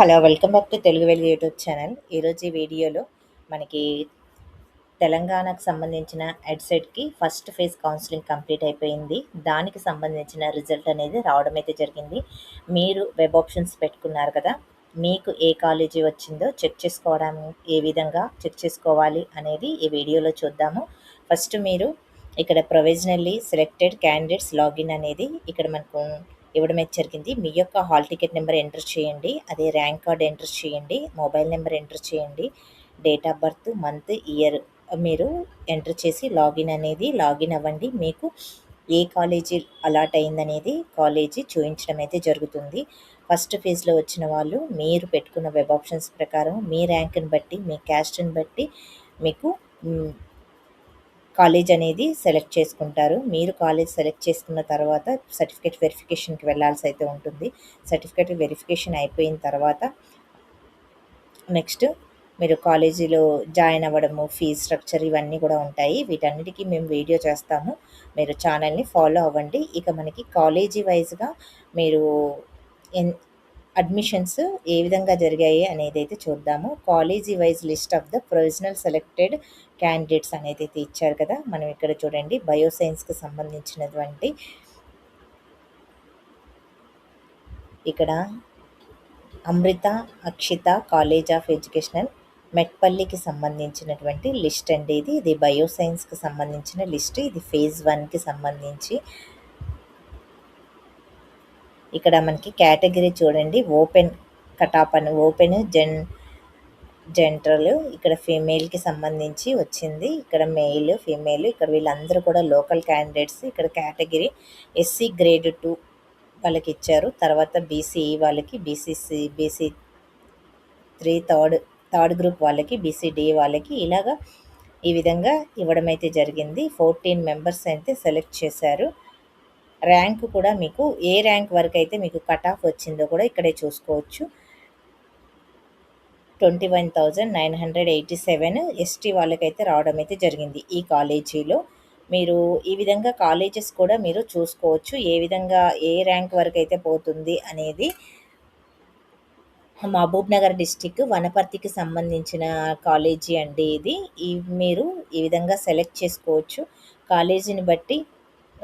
Hello! Welcome back to Telugu వెలుగు YouTube channel. ఈరోజు ఈ వీడియోలో మనకి తెలంగాణకు సంబంధించిన ఎడ్సెట్‌కి ఫస్ట్ ఫేజ్ కౌన్సెలింగ్ కంప్లీట్ అయిపోయింది. దానికి సంబంధించిన రిజల్ట్ అనేది రావడం అయితే జరిగింది. మీరు వెబ్ ఆప్షన్స్ పెట్టుకున్నారు కదా! మీకు ఏ కాలేజీ వచ్చిందో చెక్ చేసుకోవడం ఏ విధంగా చెక్ చేసుకోవాలి అనేది ఈ వీడియోలో చూద్దాము. ఫస్ట్ మీరు ఇక్కడ ప్రొవిజనల్లీ సెలెక్టెడ్ క్యాండిడేట్స్ లాగిన్ అనేది ఇక్కడ మనకు ఇవ్వడం అయితే జరిగింది. మీ యొక్క హాల్ టికెట్ నెంబర్ ఎంటర్ చేయండి. అదే ర్యాంక్ కార్డ్ ఎంటర్ చేయండి. మొబైల్ నెంబర్ ఎంటర్ చేయండి. Date of birth, month, year మీరు ఎంటర్ చేసి లాగిన్ అవ్వండి. మీకు ఏ కాలేజీ అలాట్ అయిందనేది కాలేజీ చూపించడం అయితే జరుగుతుంది. ఫస్ట్ ఫేజ్లో వచ్చిన వాళ్ళు మీరు పెట్టుకున్న వెబ్ ఆప్షన్స్ ప్రకారం మీ ర్యాంక్ని బట్టి మీ క్యాస్ట్ని బట్టి మీకు కాలేజ్ అనేది సెలెక్ట్ చేసుకుంటారు. మీరు కాలేజ్ సెలెక్ట్ చేసుకున్న తర్వాత సర్టిఫికేట్ వెరిఫికేషన్కి వెళ్ళాల్సి అయితే ఉంటుంది. సర్టిఫికేట్ వెరిఫికేషన్ అయిపోయిన తర్వాత నెక్స్ట్ మీరు కాలేజీలో జాయిన్ అవ్వడము, ఫీజ్ స్ట్రక్చర్ ఇవన్నీ కూడా ఉంటాయి. వీటన్నిటికీ మేము వీడియో చేస్తాము. మీరు ఛానల్ని ఫాలో అవ్వండి. ఇక మనకి కాలేజీ వైజ్గా మీరు అడ్మిషన్స్ ఏ విధంగా జరిగాయి అనేది అయితే చూద్దాము. College wise list of the provisional selected candidates అనేది అయితే ఇచ్చారు కదా! మనం ఇక్కడ చూడండి బయోసైన్స్కి సంబంధించినటువంటి ఇక్కడ అమృత అక్షిత కాలేజ్ ఆఫ్ ఎడ్యుకేషనల్ మెట్పల్లికి సంబంధించినటువంటి లిస్ట్ అండి ఇది బయోసైన్స్కి సంబంధించిన లిస్ట్. ఇది ఫేజ్ 1కి సంబంధించి ఇక్కడ మనకి కేటగిరీ చూడండి ఓపెన్ కటాప్ అని ఓపెన్ జనరల్ ఇక్కడ ఫీమేల్కి సంబంధించి వచ్చింది. ఇక్కడ మెయిల్ ఫీమేల్ ఇక్కడ వీళ్ళందరూ కూడా లోకల్ క్యాండిడేట్స్. ఇక్కడ కేటగిరీ ఎస్సీ గ్రేడ్ 2 వాళ్ళకి ఇచ్చారు. తర్వాత బీసీఈ వాళ్ళకి బీసీ 3 థర్డ్ గ్రూప్ వాళ్ళకి బీసీడీ వాళ్ళకి ఇలాగా ఈ విధంగా ఇవ్వడం అయితే జరిగింది. 14 మెంబర్స్ అయితే సెలెక్ట్ చేశారు. ర్యాంక్ కూడా మీకు ఏ ర్యాంక్ వరకు అయితే మీకు కట్ ఆఫ్ వచ్చిందో కూడా ఇక్కడే చూసుకోవచ్చు. 21,987 ఎస్టీ వాళ్ళకైతే రావడం అయితే జరిగింది ఈ కాలేజీలో. మీరు ఈ విధంగా కాలేజెస్ కూడా మీరు చూసుకోవచ్చు. ఏ విధంగా ఏ ర్యాంక్ వరకు అయితే పోతుంది అనేది. మహబూబ్ నగర్ డిస్టిక్ వనపర్తికి సంబంధించిన కాలేజీ అండి ఇది. మీరు ఈ విధంగా సెలెక్ట్ చేసుకోవచ్చు. కాలేజీని బట్టి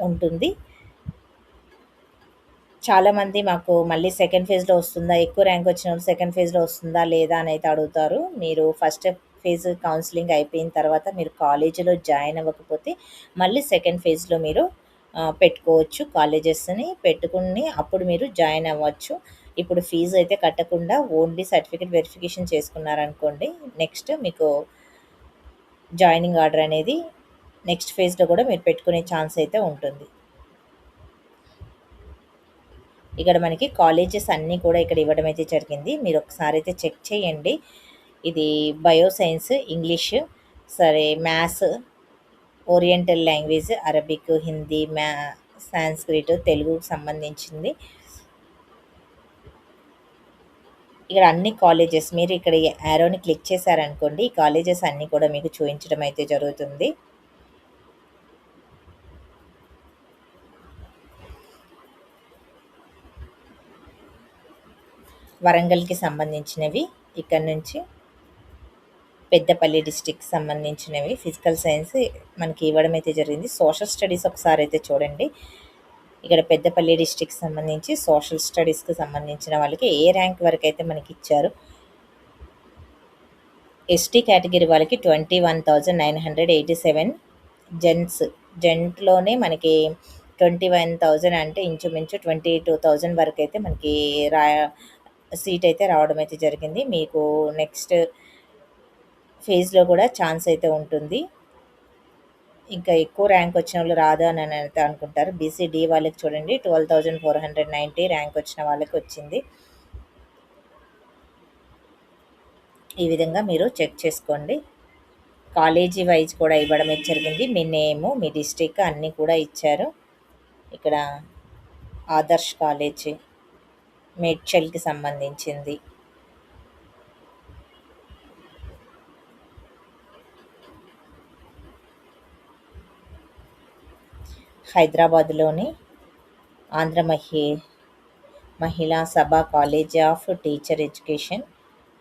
ఉంటుంది. చాలామంది మాకు మళ్ళీ సెకండ్ ఫేజ్లో వస్తుందా, ఎక్కువ ర్యాంక్ వచ్చిన వాళ్ళు సెకండ్ ఫేజ్లో వస్తుందా లేదా అని అయితే అడుగుతారు. మీరు ఫస్ట్ ఫేజ్ కౌన్సిలింగ్ అయిపోయిన తర్వాత మీరు కాలేజీలో జాయిన్ అవ్వకపోతే మళ్ళీ సెకండ్ ఫేజ్లో మీరు పెట్టుకోవచ్చు. కాలేజెస్ని పెట్టుకుని అప్పుడు మీరు జాయిన్ అవ్వచ్చు. ఇప్పుడు ఫీజు అయితే కట్టకుండా ఓన్లీ సర్టిఫికేట్ వెరిఫికేషన్ చేసుకున్నారనుకోండి, నెక్స్ట్ మీకు జాయినింగ్ ఆర్డర్ అనేది నెక్స్ట్ ఫేజ్లో కూడా మీరు పెట్టుకునే ఛాన్స్ అయితే ఉంటుంది. ఇక్కడ మనకి కాలేజెస్ అన్నీ కూడా ఇక్కడ ఇవ్వడం అయితే జరిగింది. మీరు ఒకసారి అయితే చెక్ చేయండి. ఇది బయోసైన్స్, ఇంగ్లీష్, సరే maths, oriental language, Arabic, Hindi, Sanskrit, తెలుగుకు సంబంధించింది. ఇక్కడ అన్ని కాలేజెస్ మీరు ఇక్కడ యారోని క్లిక్ చేశారనుకోండి, ఈ కాలేజెస్ అన్నీ కూడా మీకు చూపించడం అయితే జరుగుతుంది. వరంగల్కి సంబంధించినవి ఇక్కడ నుంచి, పెద్దపల్లి డిస్టిక్కి సంబంధించినవి ఫిజికల్ సైన్స్ మనకి ఇవ్వడం అయితే జరిగింది. సోషల్ స్టడీస్ ఒకసారి అయితే చూడండి. ఇక్కడ పెద్దపల్లి డిస్టిక్కి సంబంధించి సోషల్ స్టడీస్కి సంబంధించిన వాళ్ళకి ఏ ర్యాంక్ వరకు అయితే మనకి ఇచ్చారు. ఎస్టీ కేటగిరీ వాళ్ళకి 21,987 జెంట్లోనే మనకి 21,000 అంటే ఇంచుమించు 22,000 వరకు అయితే మనకి సీట్ అయితే రావడం అయితే జరిగింది. మీకు నెక్స్ట్ ఫేజ్లో కూడా ఛాన్స్ అయితే ఉంటుంది. ఇంకా ఎక్కువ ర్యాంక్ వచ్చిన వాళ్ళు రాదు అని అయితే అనుకుంటారు. బీసీడీ వాళ్ళకి చూడండి 12,490 ర్యాంక్ వచ్చిన వాళ్ళకి వచ్చింది. ఈ విధంగా మీరు చెక్ చేసుకోండి. కాలేజీ వైజ్ కూడా ఇవ్వడం జరిగింది. మీ నేము, మీ డిస్టిక్ అన్నీ కూడా ఇచ్చారు. ఇక్కడ ఆదర్శ్ కాలేజీ మేడ్చల్కి సంబంధించింది. హైదరాబాద్లోని మహిళా సభ college of teacher education.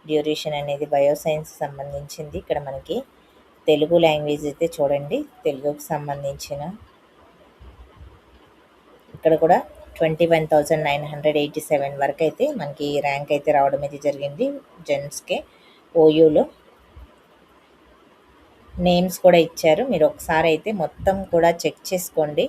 Duration అనేది బయోసైన్స్ సంబంధించింది. ఇక్కడ మనకి తెలుగు లాంగ్వేజ్ అయితే చూడండి, తెలుగుకి సంబంధించిన ఇక్కడ కూడా 21,987 వరకు అయితే మనకి ర్యాంక్ అయితే రావడం అయితే జరిగింది జెంట్స్కే. ఓయూలో నేమ్స్ కూడా ఇచ్చారు, మీరు ఒకసారి అయితే మొత్తం కూడా చెక్ చేసుకోండి.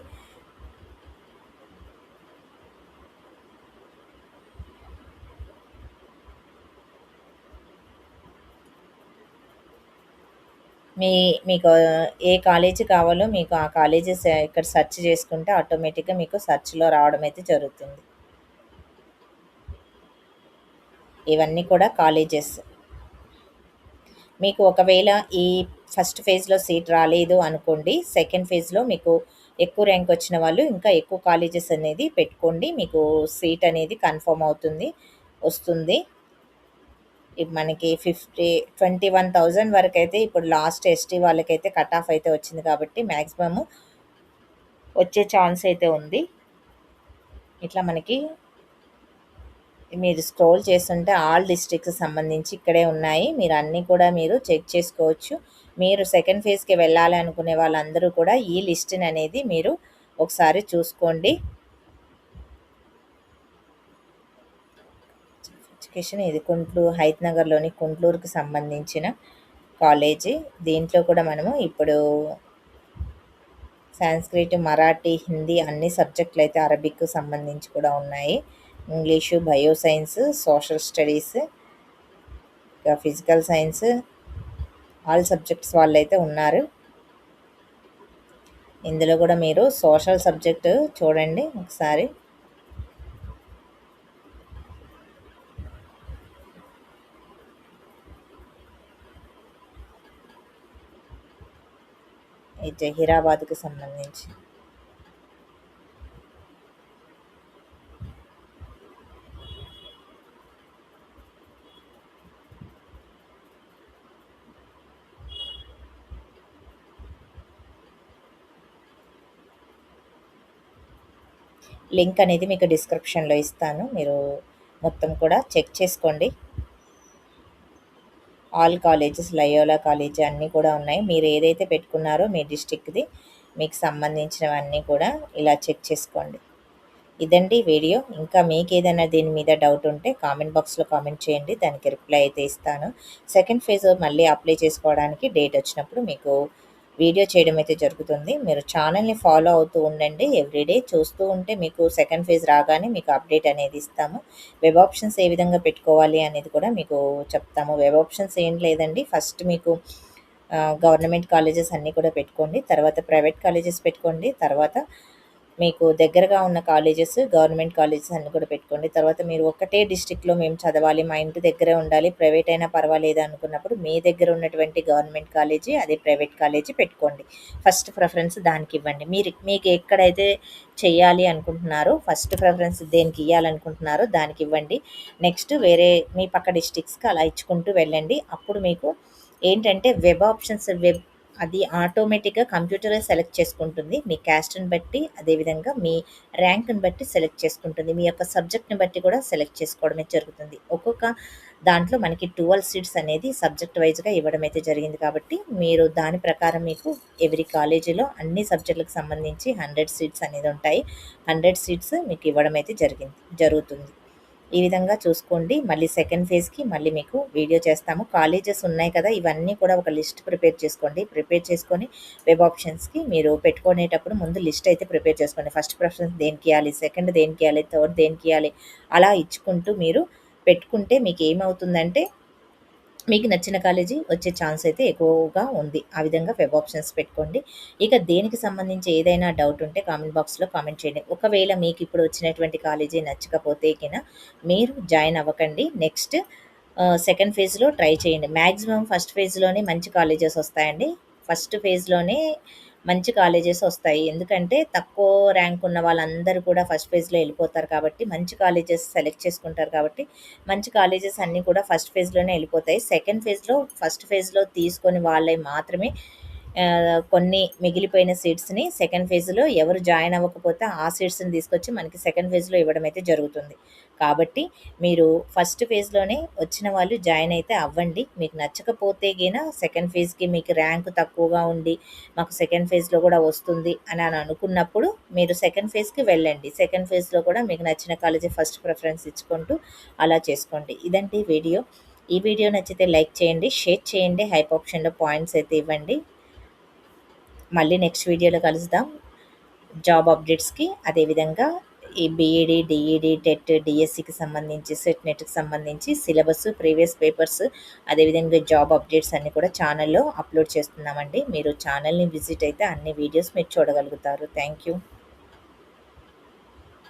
మీకు ఏ కాలేజీ కావాలో మీకు ఆ కాలేజీ ఇక్కడ సెర్చ్ చేసుకుంటే ఆటోమేటిక్గా మీకు సెర్చ్లో రావడం అయితే జరుగుతుంది. ఇవన్నీ కూడా కాలేజెస్. మీకు ఒకవేళ ఈ ఫస్ట్ ఫేజ్లో సీట్ రాలేదు అనుకోండి, సెకండ్ ఫేజ్లో మీకు ఎక్కువ ర్యాంక్ వచ్చిన వాళ్ళు ఇంకా ఎక్కువ కాలేజెస్ అనేది పెట్టుకోండి, మీకు సీట్ అనేది కన్ఫర్మ్ అవుతుంది, వస్తుంది. మనకి 21,000 వరకు అయితే ఇప్పుడు లాస్ట్ ఎస్టీ వాళ్ళకైతే కట్ ఆఫ్ అయితే వచ్చింది కాబట్టి మ్యాక్సిమమ్ వచ్చే ఛాన్స్ అయితే ఉంది. ఇట్లా మనకి మీరు స్క్రోల్ చేస్తుంటే ఆల్ డిస్ట్రిక్ట్స్ సంబంధించి ఇక్కడే ఉన్నాయి, మీరు అన్నీ కూడా మీరు చెక్ చేసుకోవచ్చు. మీరు సెకండ్ ఫేజ్కి వెళ్ళాలి అనుకునే వాళ్ళందరూ కూడా ఈ లిస్ట్ని అనేది మీరు ఒకసారి చూసుకోండి. ఎడ్యుకేషన్ ఇది హైత్ నగర్లోని కుంట్లూరుకి సంబంధించిన కాలేజీ. దీంట్లో కూడా మనము ఇప్పుడు సాంస్క్రిట్, మరాఠీ, హిందీ అన్ని సబ్జెక్టులు అయితే అరబిక్ సంబంధించి కూడా ఉన్నాయి. ఇంగ్లీషు, బయోసైన్స్, సోషల్ స్టడీస్, ఇంకా ఫిజికల్ సైన్స్, ఆల్ సబ్జెక్ట్స్ వాళ్ళు అయితే ఉన్నారు. ఇందులో కూడా మీరు సోషల్ సబ్జెక్టు చూడండి ఒకసారి. ఈ జహీరాబాద్కి సంబంధించి లింక్ అనేది మీకు డిస్క్రిప్షన్లో ఇస్తాను, మీరు మొత్తం కూడా చెక్ చేసుకోండి. ఆల్ కాలేజెస్, లయోలా కాలేజీ అన్నీ కూడా ఉన్నాయి. మీరు ఏదైతే పెట్టుకున్నారో మీ డిస్టిక్ది మీకు సంబంధించినవన్నీ కూడా ఇలా చెక్ చేసుకోండి. ఇదండి వీడియో. ఇంకా మీకు ఏదైనా దీని మీద డౌట్ ఉంటే కామెంట్ బాక్స్లో కామెంట్ చేయండి, దానికి రిప్లై అయితే ఇస్తాను. సెకండ్ ఫేజ్ మళ్ళీ అప్లై చేసుకోవడానికి డేట్ వచ్చినప్పుడు మీకు వీడియో చేయడం అయితే జరుగుతుంది. మీరు ఛానల్ని ఫాలో అవుతూ ఉండండి, ఎవ్రీడే చూస్తూ ఉంటే మీకు సెకండ్ ఫేజ్ రాగానే మీకు అప్డేట్ అనేది ఇస్తాము. వెబ్ ఆప్షన్స్ ఏ విధంగా పెట్టుకోవాలి అనేది కూడా మీకు చెప్తాము. వెబ్ ఆప్షన్స్ ఏం లేదండి, ఫస్ట్ మీకు గవర్నమెంట్ కాలేజెస్ అన్నీ కూడా పెట్టుకోండి, తర్వాత ప్రైవేట్ కాలేజెస్ పెట్టుకోండి, తర్వాత మీకు దగ్గరగా ఉన్న కాలేజెస్, గవర్నమెంట్ కాలేజెస్ అన్నీ కూడా పెట్టుకోండి. తర్వాత మీరు ఒకటే డిస్ట్రిక్ట్లో మేము చదవాలి, మా ఇంటి దగ్గరే ఉండాలి, ప్రైవేట్ అయినా పర్వాలేదు అనుకున్నప్పుడు మీ దగ్గర ఉన్నటువంటి గవర్నమెంట్ కాలేజీ అదే ప్రైవేట్ కాలేజీ పెట్టుకోండి. ఫస్ట్ ప్రిఫరెన్స్ దానికి ఇవ్వండి. మీకు ఎక్కడైతే చెయ్యాలి అనుకుంటున్నారో ఫస్ట్ ప్రిఫరెన్స్ దేనికి ఇవ్వాలనుకుంటున్నారో దానికి ఇవ్వండి. నెక్స్ట్ వేరే మీ పక్క డిస్ట్రిక్ట్స్కి అలా ఇచ్చుకుంటూ వెళ్ళండి. అప్పుడు మీకు ఏంటంటే వెబ్ ఆప్షన్స్ అది ఆటోమేటిక్గా కంప్యూటరే సెలెక్ట్ చేసుకుంటుంది, మీ క్యాస్ట్ని బట్టి, అదేవిధంగా మీ ర్యాంక్ని బట్టి సెలెక్ట్ చేసుకుంటుంది, మీ యొక్క సబ్జెక్ట్ని బట్టి కూడా సెలెక్ట్ చేసుకోవడమే జరుగుతుంది. ఒక్కొక్క దాంట్లో మనకి 12 సీట్స్ అనేది సబ్జెక్ట్ వైజ్గా ఇవ్వడం అయితే జరిగింది కాబట్టి మీరు దాని ప్రకారం మీకు ఎవ్రీ కాలేజీలో అన్ని సబ్జెక్టులకు సంబంధించి 100 సీట్స్ అనేది ఉంటాయి. 100 సీట్స్ మీకు ఇవ్వడం అయితే జరుగుతుంది. ఈ విధంగా చూసుకోండి. మళ్ళీ సెకండ్ ఫేజ్కి మళ్ళీ మీకు వీడియో చేస్తాము. కాలేజెస్ ఉన్నాయి కదా, ఇవన్నీ కూడా ఒక లిస్ట్ ప్రిపేర్ చేసుకోండి. ప్రిపేర్ చేసుకొని వెబ్ ఆప్షన్స్కి మీరు పెట్టుకునేటప్పుడు ముందు లిస్ట్ అయితే ప్రిపేర్ చేసుకోండి. ఫస్ట్ ప్రిఫరెన్స్ దేనికి ఇవ్వాలి, సెకండ్ దేనికి ఇవ్వాలి, థర్డ్ దేనికి ఇవ్వాలి, అలా ఇచ్చుకుంటూ మీరు పెట్టుకుంటే మీకు ఏమవుతుందంటే మీకు నచ్చిన కాలేజీ వచ్చే ఛాన్స్ అయితే ఎక్కువగా ఉంది. ఆ విధంగా వెబ్ ఆప్షన్స్ పెట్టుకోండి. ఇక దేనికి సంబంధించి ఏదైనా డౌట్ ఉంటే కామెంట్ బాక్స్లో కామెంట్ చేయండి. ఒకవేళ మీకు ఇప్పుడు వచ్చినటువంటి కాలేజీ నచ్చకపోతే మీరు జాయిన్ అవ్వకండి. నెక్స్ట్ సెకండ్ ఫేజ్లో ట్రై చేయండి. మ్యాక్సిమం ఫస్ట్ ఫేజ్లోనే మంచి కాలేజెస్ వస్తాయండి. ఫస్ట్ ఫేజ్లోనే మంచి కాలేజెస్ వస్తాయి, ఎందుకంటే తక్కువ ర్యాంక్ ఉన్న వాళ్ళందరూ కూడా ఫస్ట్ ఫేజ్లో వెళ్ళిపోతారు కాబట్టి, మంచి కాలేజెస్ సెలెక్ట్ చేసుకుంటారు కాబట్టి మంచి కాలేజెస్ అన్నీ కూడా ఫస్ట్ ఫేజ్లోనే వెళ్ళిపోతాయి. సెకండ్ ఫేజ్లో ఫస్ట్ ఫేజ్లో తీసుకొని వాళ్ళే మాత్రమే కొన్ని మిగిలిపోయిన సీట్స్ని సెకండ్ ఫేజ్లో ఎవరు జాయిన్ అవ్వకపోతే ఆ సీట్స్ని తీసుకొచ్చి మనకి సెకండ్ ఫేజ్లో ఇవ్వడం అయితే జరుగుతుంది. కాబట్టి మీరు ఫస్ట్ ఫేజ్‌లోనే వచ్చిన వాళ్ళు జాయిన్ అయితే అవ్వండి. మీకు నచ్చకపోతే గిన సెకండ్ ఫేజ్‌కి మీకు ర్యాంక్ తక్కువగా ఉండి, మాకు సెకండ్ ఫేజ్‌లో కూడా వస్తుంది అని అనుకున్నప్పుడు మీరు సెకండ్ ఫేజ్‌కి వెళ్ళండి. సెకండ్ ఫేజ్‌లో కూడా మీకు నచ్చిన కాలేజీ ఫస్ట్ ప్రిఫరెన్స్ ఇచ్చుకుంటూ అలా చేసుకోండి. ఇదండి వీడియో. ఈ వీడియో నచ్చితే లైక్ చేయండి, షేర్ చేయండి, హైప్ ఆప్షన్‌లో పాయింట్స్ అయితే ఇవ్వండి. మళ్ళీ నెక్స్ట్ వీడియోలో కలుద్దాం. జాబ్ అప్డేట్స్‌కి అదేవిధంగా ఈ బీఈడీ, డీఈడీ, టెట్, డీఎస్సీకి సంబంధించి, సెట్ నెట్‌కి సంబంధించి సిలబస్, ప్రీవియస్ పేపర్స్ అదేవిధంగా జాబ్ అప్డేట్స్ అన్నీ కూడా ఛానల్‌లో అప్లోడ్ చేస్తున్నామండి. మీరు ఛానల్‌ని విజిట్ అయితే అన్ని వీడియోస్ మీరు చూడగలుగుతారు. Thank you.